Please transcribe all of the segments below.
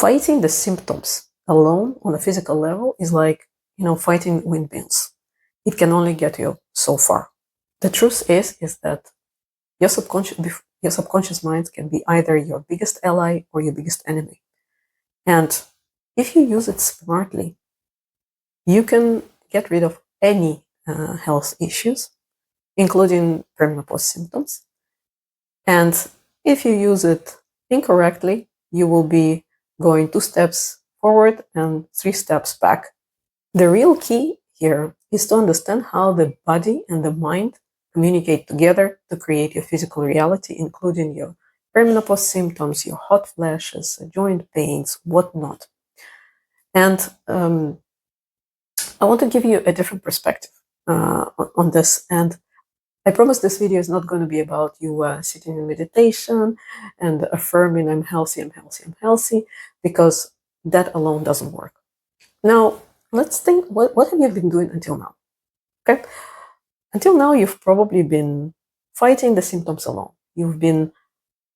Fighting the symptoms alone on a physical level is like, fighting windmills. It can only get you so far. The truth is that your subconscious mind can be either your biggest ally or your biggest enemy. And if you use it smartly, you can get rid of any health issues, including perimenopause symptoms. And if you use it incorrectly, you will be going 2 steps forward and 3 steps back. The real key here is to understand how the body and the mind communicate together to create your physical reality, including your perimenopause symptoms, your hot flashes, joint pains, whatnot. And I want to give you a different perspective on this. And I promise this video is not going to be about you sitting in meditation and affirming I'm healthy, I'm healthy, I'm healthy, because that alone doesn't work. Now, let's think, what have you been doing until now? Okay? Until now, you've probably been fighting the symptoms alone. You've been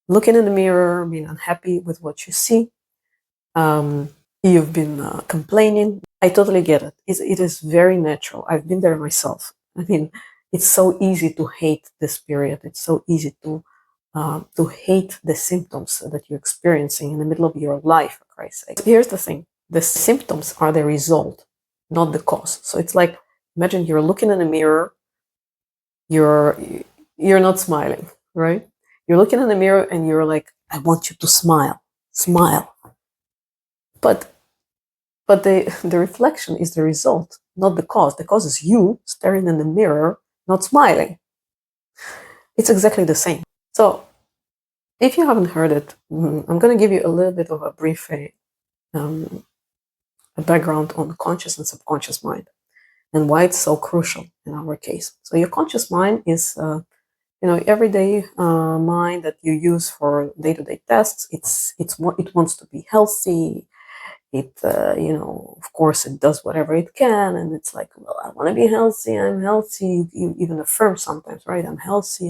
looking in the mirror, being unhappy with what you see. You've been complaining. I totally get it. It is very natural. I've been there myself. I mean, it's so easy to hate this period. It's so easy to hate the symptoms that you're experiencing in the middle of your life, for Christ's sake. Here's the thing. The symptoms are the result, not the cause. So it's like, imagine you're looking in a mirror, you're not smiling, right? You're looking in the mirror and you're like, I want you to smile. But the reflection is the result, not the cause. The cause is you staring in the mirror, not smiling. It's exactly the same. So if you haven't heard it, I'm going to give you a little bit of a brief a background on conscious and subconscious mind and why it's so crucial in our case. So your conscious mind is everyday mind that you use for day-to-day tasks. It wants to be healthy. It of course it does whatever it can, and it's like, well, I want to be healthy, I'm healthy. You even affirm sometimes, right? I'm healthy,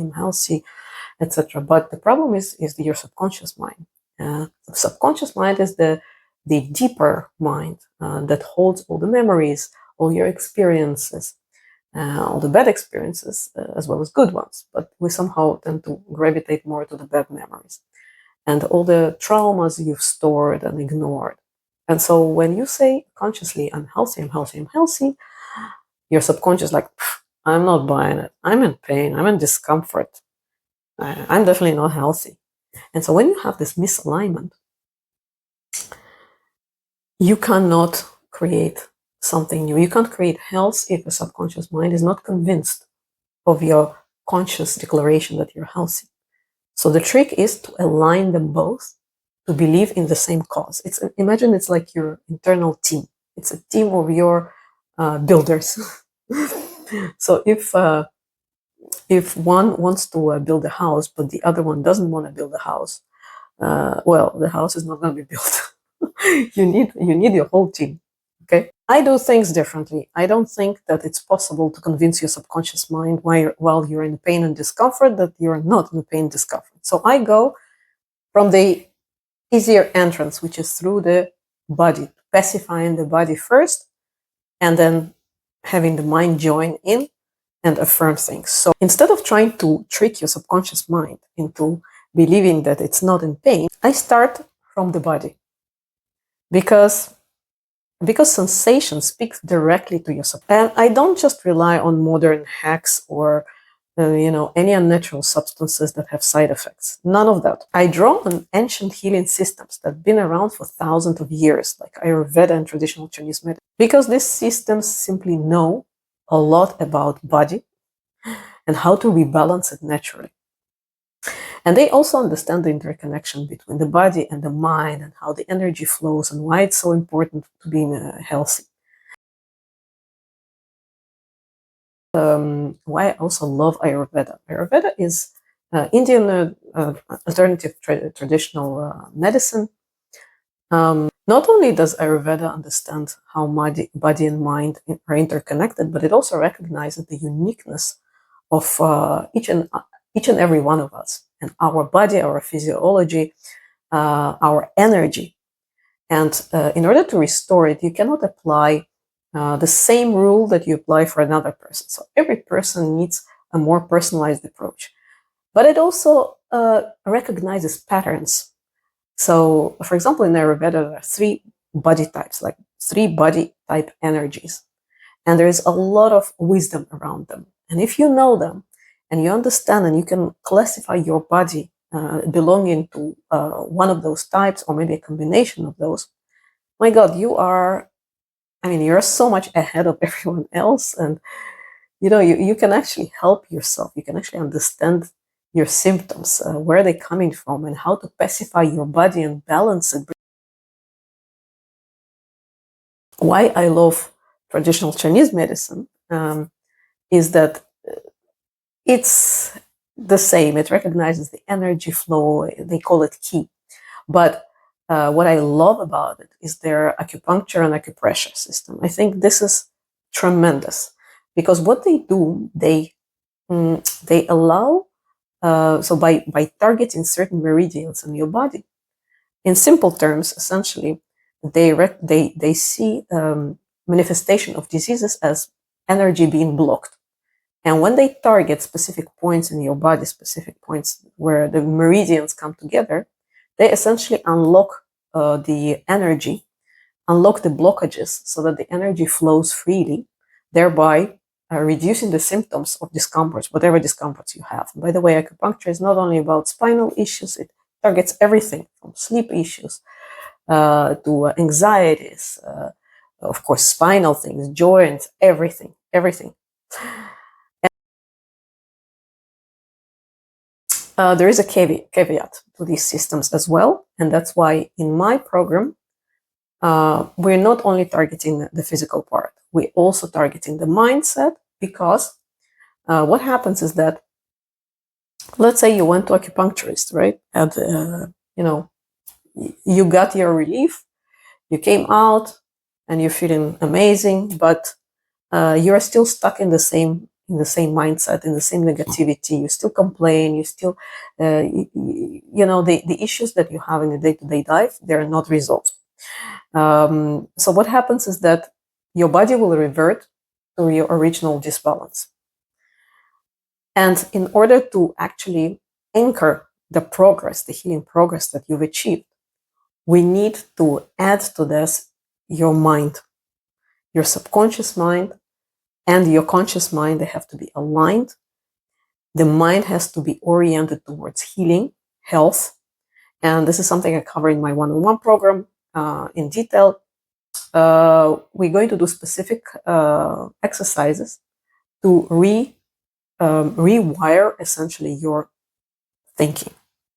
etc. But the problem is your subconscious mind. The subconscious mind is the deeper mind that holds all the memories, all your experiences, all the bad experiences, as well as good ones. But we somehow tend to gravitate more to the bad memories and all the traumas you've stored and ignored. And so when you say consciously, I'm healthy, your subconscious is like, I'm not buying it. I'm in pain. I'm in discomfort. I'm definitely not healthy. And so when you have this misalignment, you cannot create something new. You can't create health if the subconscious mind is not convinced of your conscious declaration that you're healthy. So the trick is to align them both, to believe in the same cause. Imagine it's like your internal team. It's a team of your builders. So if one wants to build a house, but the other one doesn't want to build a house, well, the house is not going to be built. you need your whole team. Okay, I do things differently. I don't think that it's possible to convince your subconscious mind while you're in pain and discomfort that you're not in pain and discomfort. So I go from the easier entrance, which is through the body, pacifying the body first, and then having the mind join in and affirm things. So instead of trying to trick your subconscious mind into believing that it's not in pain, I start from the body. Because sensation speaks directly to your subconscious. And I don't just rely on modern hacks or any unnatural substances that have side effects. None of that. I draw on ancient healing systems that have been around for thousands of years, like Ayurveda and traditional Chinese medicine, because these systems simply know a lot about body and how to rebalance it naturally. And they also understand the interconnection between the body and the mind and how the energy flows and why it's so important to being healthy. Why I also love Ayurveda. Ayurveda is Indian alternative traditional medicine. Not only does Ayurveda understand how body and mind are interconnected, but it also recognizes the uniqueness of each and every one of us and our body, our physiology, our energy. And in order to restore it, you cannot apply the same rule that you apply for another person. So every person needs a more personalized approach. But it also recognizes patterns. So, for example, in Ayurveda, there are 3 body types, like 3 body type energies. And there is a lot of wisdom around them. And if you know them and you understand and you can classify your body belonging to one of those types or maybe a combination of those, my God, you're so much ahead of everyone else. And, you can actually help yourself. You can actually understand your symptoms, where they're coming from, and how to pacify your body and balance it. Why I love traditional Chinese medicine is that it's the same. It recognizes the energy flow. They call it qi. But what I love about it is their acupuncture and acupressure system. I think this is tremendous because what they do, they allow, so by targeting certain meridians in your body, in simple terms, essentially, they see manifestation of diseases as energy being blocked. And when they target specific points in your body, specific points where the meridians come together, they essentially unlock the energy, unlock the blockages so that the energy flows freely, thereby reducing the symptoms of discomforts, whatever discomforts you have. And by the way, acupuncture is not only about spinal issues, it targets everything from sleep issues to anxieties, of course, spinal things, joints, everything, everything. There is a caveat to these systems as well, and that's why in my program, we're not only targeting the physical part, we're also targeting the mindset, because what happens is that, let's say you went to acupuncturist, right? And, you got your relief, you came out, and you're feeling amazing, but you're still stuck in the same mindset, in the same negativity. You still complain. You still, the issues that you have in the day-to-day life, they're not resolved. So what happens is that your body will revert to your original disbalance. And in order to actually anchor the progress, the healing progress that you've achieved, we need to add to this your mind, your subconscious mind, and your conscious mind. They have to be aligned. The mind has to be oriented towards healing, health. And this is something I cover in my one-on-one program in detail. We're going to do specific exercises to rewire essentially your thinking.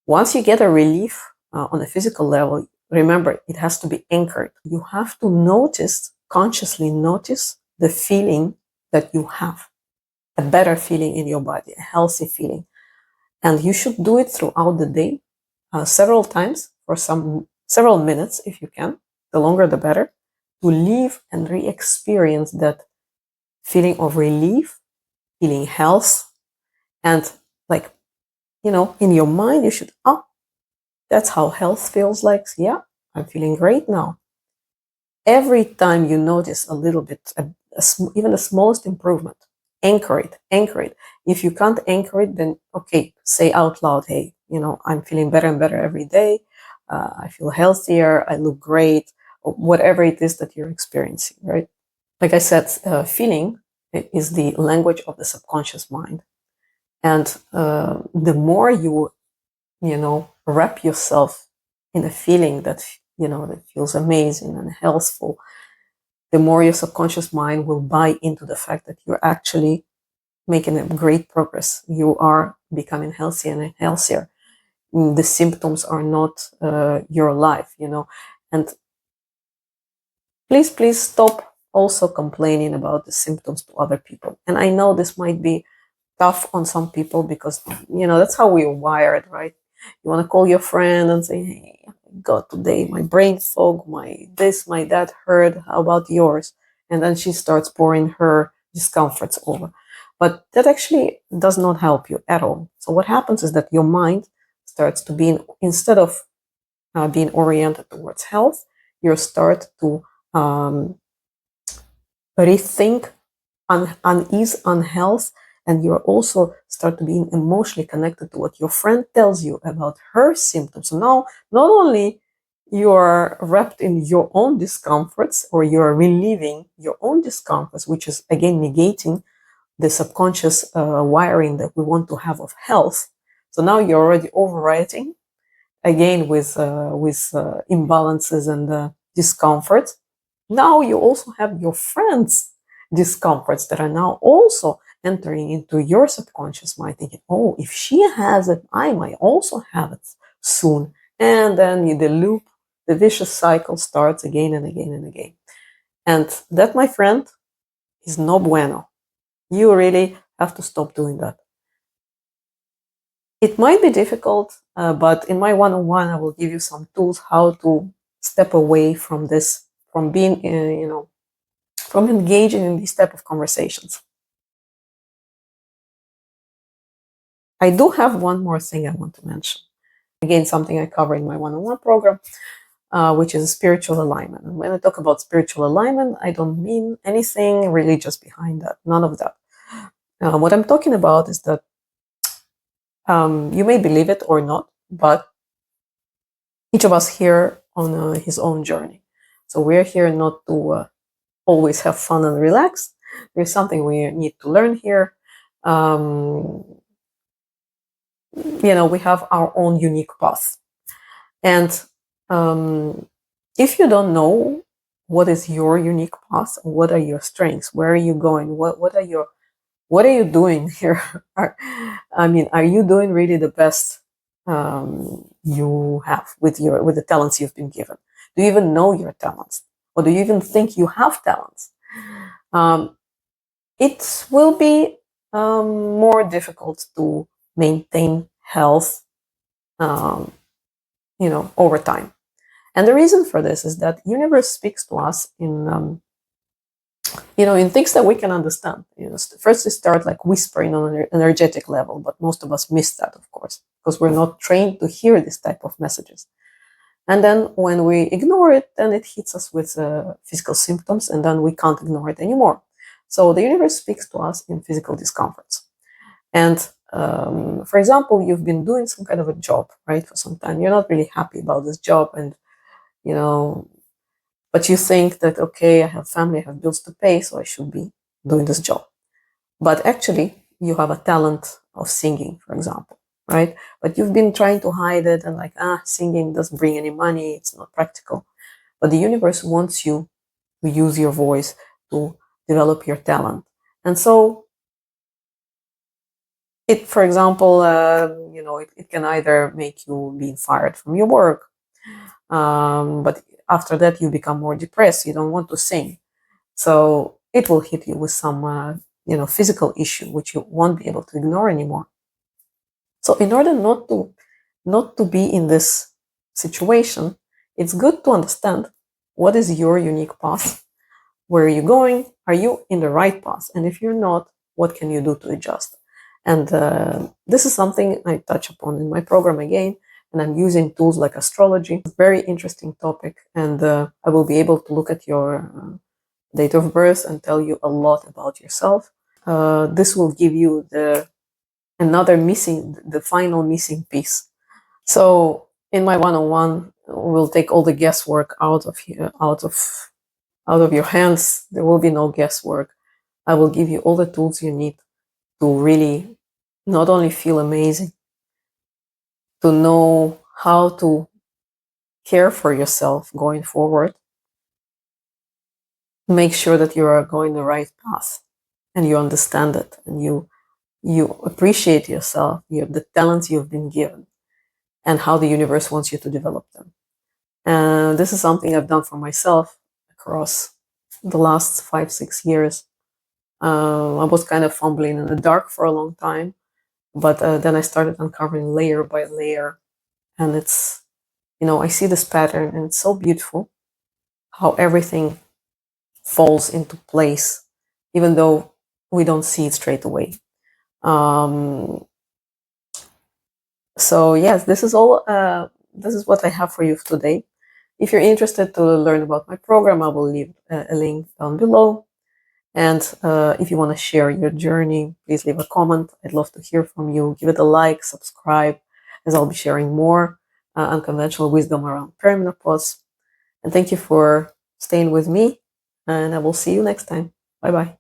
Once you get a relief on a physical level, remember, it has to be anchored. You have to consciously notice the feeling that you have, a better feeling in your body, a healthy feeling. And you should do it throughout the day, several times for several minutes if you can. The longer the better, to live and re-experience that feeling of relief, feeling health. And in your mind, you should, that's how health feels like. Yeah, I'm feeling great now. Every time you notice a little bit, even the smallest improvement, anchor it. If you can't anchor it, then okay, say out loud, hey, I'm feeling better and better every day. I feel healthier. I look great. Or whatever it is that you're experiencing, right? Like I said, feeling is the language of the subconscious mind. And the more you wrap yourself in a feeling that, that feels amazing and healthful, the more your subconscious mind will buy into the fact that you're actually making a great progress. You are becoming healthier and healthier. The symptoms are not your life, and please stop also complaining about the symptoms to other people. And I know this might be tough on some people because, that's how we're wired, right? You want to call your friend and say, hey, God, today my brain fog, my that hurt. How about yours? And then she starts pouring her discomforts over. But that actually does not help you at all. So what happens is that your mind starts to be, instead of being oriented towards health, you start to rethink unease, unhealth, and you also start to be emotionally connected to what your friend tells you about her symptoms. So now, not only you are wrapped in your own discomforts, or you are relieving your own discomforts, which is again negating the subconscious wiring that we want to have of health. So now you're already overwriting again with imbalances and discomforts. Now you also have your friends' discomforts that are now also entering into your subconscious mind, thinking, "Oh, if she has it, I might also have it soon." And then the loop, the vicious cycle starts again and again and again. And that, my friend, is no bueno. You really have to stop doing that. It might be difficult, but in my one-on-one, I will give you some tools how to step away from this, from being, from engaging in these type of conversations. I do have one more thing I want to mention. Again, something I cover in my one-on-one program, which is spiritual alignment. And when I talk about spiritual alignment, I don't mean anything religious behind that. None of that. What I'm talking about is that you may believe it or not, but each of us here on his own journey. So we're here not to always have fun and relax. There's something we need to learn here. We have our own unique path. And if you don't know what is your unique path, what are your strengths, where are you going, what are you doing here? Are you doing really the best you have with the talents you've been given? Do you even know your talents, or do you even think you have talents? It will be more difficult to maintain health, over time. And the reason for this is that universe speaks to us in things that we can understand. First we start like whispering on an energetic level, but most of us miss that, of course, because we're not trained to hear this type of messages. And then when we ignore it, then it hits us with physical symptoms, and then we can't ignore it anymore. So the universe speaks to us in physical discomforts. And for example, you've been doing some kind of a job, right, for some time. You're not really happy about this job, and but you think that, okay, I have family, I have bills to pay, so I should be doing this job. But actually, you have a talent of singing, for example, right? But you've been trying to hide it and singing doesn't bring any money, it's not practical. But the universe wants you to use your voice to develop your talent. And so it, for example, it can either make you being fired from your work, but after that you become more depressed. You don't want to sing, so it will hit you with some, physical issue which you won't be able to ignore anymore. So in order not to be in this situation, it's good to understand what is your unique path. Where are you going? Are you in the right path? And if you're not, what can you do to adjust? And this is something I touch upon in my program again, and I'm using tools like astrology. It's a very interesting topic, and I will be able to look at your date of birth and tell you a lot about yourself. This will give you the final missing piece. So in my one-on-one, we'll take all the guesswork out of your hands. There will be no guesswork. I will give you all the tools you need to really not only feel amazing, to know how to care for yourself going forward, make sure that you are going the right path and you understand it, and you appreciate yourself, the talents you've been given, and how the universe wants you to develop them. And this is something I've done for myself across the last 5-6 years. I was kind of fumbling in the dark for a long time, but then I started uncovering layer by layer, and it's, I see this pattern, and it's so beautiful how everything falls into place, even though we don't see it straight away. So yes, this is all. This is what I have for you today. If you're interested to learn about my program, I will leave a link down below. And if you want to share your journey, please leave a comment. I'd love to hear from you. Give it a like, subscribe, as I'll be sharing more unconventional wisdom around perimenopause. And thank you for staying with me. And I will see you next time. Bye bye.